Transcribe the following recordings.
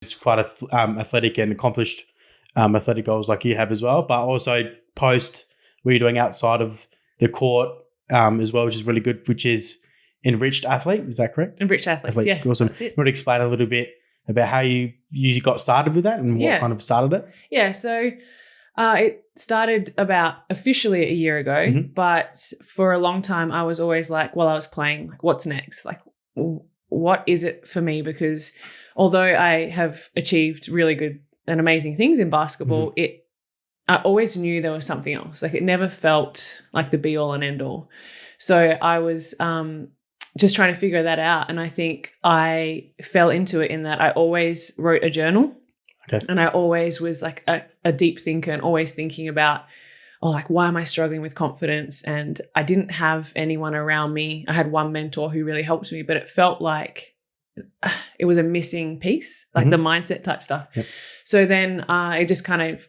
it's quite athletic and accomplished athletic goals like you have as well, but also post what you're doing outside of the court as well, which is really good, which is Enriched Athlete. Is that correct? Enriched Athletes, yes. Awesome. That's it. You want to explain a little bit about how you got started with that and what kind of started it? Yeah, so it started about officially a year ago, but for a long time I was always like, while I was playing, like, what's next? Like, what is it for me? Because although I have achieved really good and amazing things in basketball, I always knew there was something else. Like, it never felt like the be all and end all. So I was just trying to figure that out. And I think I fell into it in that I always wrote a journal. Okay. And I always was like a deep thinker and always thinking about, why am I struggling with confidence? And I didn't have anyone around me. I had one mentor who really helped me, but it felt like it was a missing piece, like the mindset type stuff. Yep. So then I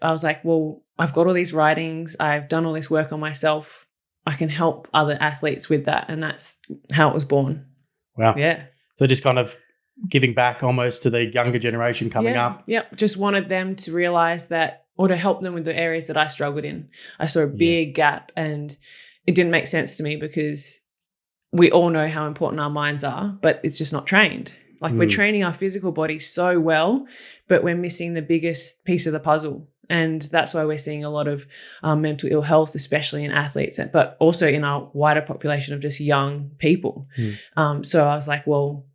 was like, well, I've got all these writings. I've done all this work on myself. I can help other athletes with that. And that's how it was born. Wow. Yeah. So just kind of giving back almost to the younger generation coming up. Yep. Just wanted them to realize that, or to help them with the areas that I struggled in. I saw a big gap and it didn't make sense to me because we all know how important our minds are, but it's just not trained. Like, we're training our physical body so well, but we're missing the biggest piece of the puzzle. And that's why we're seeing a lot of mental ill health, especially in athletes, but also in our wider population of just young people. So I was like, well,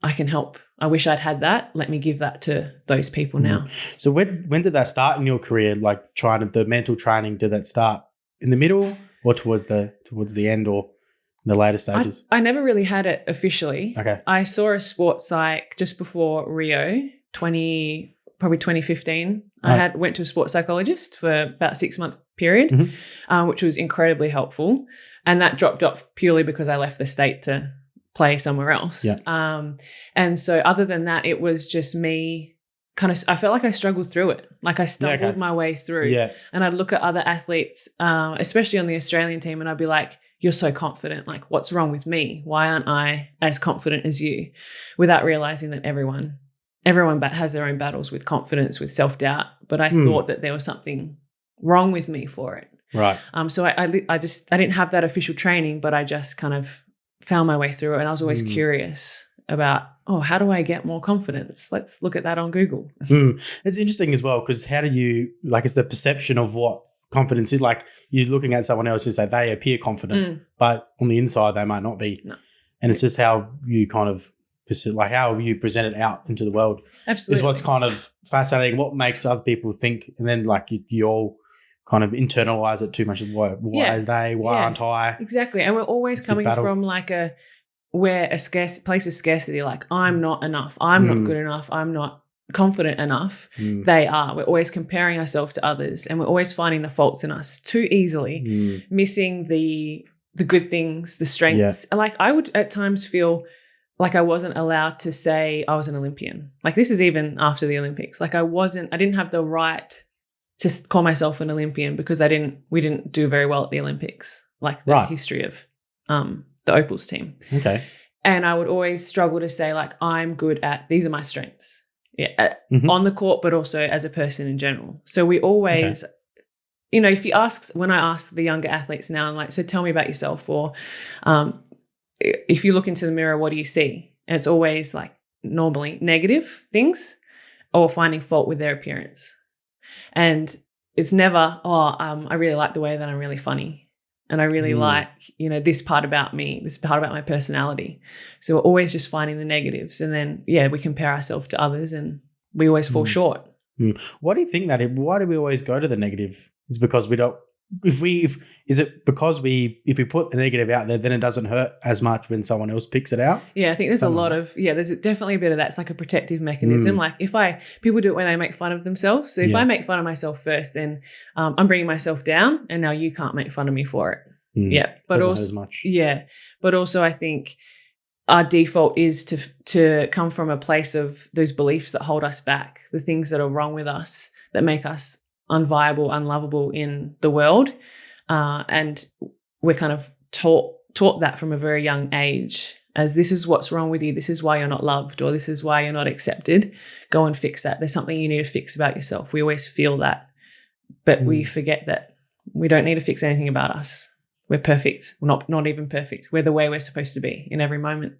I can help. I wish I'd had that. Let me give that to those people now. So when did that start in your career? Like, the mental training, did that start in the middle or towards the end or in the later stages? I never really had it officially. Okay. I saw a sports psych just before Rio, probably 2015. I went to a sports psychologist for about a 6-month period, which was incredibly helpful. And that dropped off purely because I left the state to play somewhere else. Yeah. And so other than that, it was just me I felt like I struggled through it. Like, I stumbled my way through. Yeah. And I'd look at other athletes, especially on the Australian team, and I'd be like, you're so confident. Like, what's wrong with me? Why aren't I as confident as you? Without realizing that everyone has their own battles with confidence, with self-doubt. But I thought that there was something wrong with me for it. Right. So I didn't have that official training, but I just kind of found my way through it. And I was always curious about, how do I get more confidence? Let's look at that on Google. It's interesting as well, because how do you, it's the perception of what confidence is. Like, you're looking at someone else and say they appear confident, but on the inside they might not be. No. And it's just how you kind of, how you present it out into the world. Absolutely. Is what's kind of fascinating, what makes other people think, and then you all kind of internalize it too much. Why are they? Why aren't I? Exactly. And we're always coming from a place of scarcity. Like, I'm not enough. I'm not good enough. I'm not confident enough. They are. We're always comparing ourselves to others, and we're always finding the faults in us too easily, missing the good things, the strengths. Yeah. Like, I would at times feel like I wasn't allowed to say I was an Olympian. Like, this is even after the Olympics. Like, I didn't have the right to call myself an Olympian because we didn't do very well at the Olympics, like the history of the Opals team. Okay. And I would always struggle to say, like, I'm good at, these are my strengths. Yeah. On the court, but also as a person in general. So we always, when I ask the younger athletes now, I'm like, so tell me about yourself, or if you look into the mirror, what do you see? And it's always like normally negative things or finding fault with their appearance. And it's never, I really like the way that I'm really funny. And I really like, this part about me, this part about my personality. So we're always just finding the negatives. And then, we compare ourselves to others and we always fall short. Why do you think that? Why do we always go to the negative? Is because we don't, if we put the negative out there, then it doesn't hurt as much when someone else picks it out? Yeah, I think there's there's definitely a bit of that. It's like a protective mechanism. Like, people do it when they make fun of themselves. So if I make fun of myself first, then I'm bringing myself down, and now you can't make fun of me for it. Yeah. But doesn't also, hurt as much. Yeah. But also I think our default is to come from a place of those beliefs that hold us back, the things that are wrong with us that make us unviable, unlovable in the world. And we're kind of taught that from a very young age. as this is what's wrong with you. This is why you're not loved, or this is why you're not accepted. Go and fix that. There's something you need to fix about yourself. We always feel that, but we forget that we don't need to fix anything about us. We're perfect. We're not even perfect. We're the way we're supposed to be in every moment.